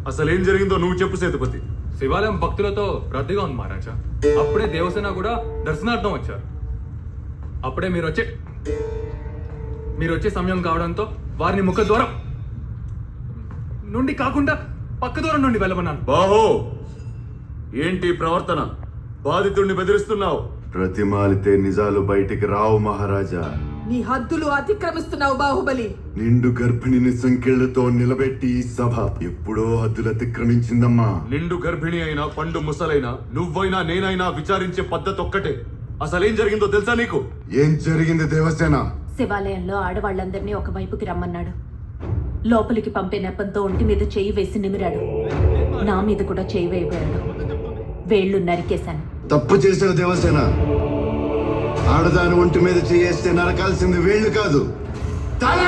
అసలు ఏం జరిగిందో నువ్వు చెప్పు సేతుపతి. శివాలయం భక్తులతో రద్దీగా ఉంది మహారాజా. అప్పుడే దేవసేన కూడా దర్శనార్థం వచ్చారు. అప్పుడే మీరు వచ్చే సమయం కావడంతో వారిని ముఖ ద్వారం నుండి కాకుండా పక్క దూరం నుండి వెళ్ళమన్నాను. బాహో, ఏంటి ప్రవర్తన? బాధితుడిని బెదిరిస్తున్నావు. ప్రతిమాలితే నిజాలు బయటికి రావు మహారాజా. నీ హద్దులు అతిక్రమిస్తున్నావు బాహుబలి. నిండు గర్భిణిని సంకెళ్లతో నిలబెట్టి ఈ సభ ఎప్పుడో హద్దులు అతిక్రమించిందమ్మా. నిండు గర్భిణి అయినా పండు ముసలైనా నువ్వైనా నేనైనా విచారించే పద్ధతి ఒక్కటే. అసలేం జరిగిందో తెలుసా నీకు? ఏం జరిగింది దేవసేన? శివాలయంలో ఆడవాళ్ళందరినీ ఒకవైపుకి రమ్మన్నాడు. లోపలికి పంపే నెపంతో ఒంటి మీద చేయి వేసి నిమిరాడు. నా మీద కూడా చేయి వేయబోయాడు. వేళ్లు నరికేశాను. తప్పు చేసావు దేవసేన. ఆడదాని ఒంటి మీద చేయేస్తే నరకాల్సింది వేళ్ళు కాదు, తల.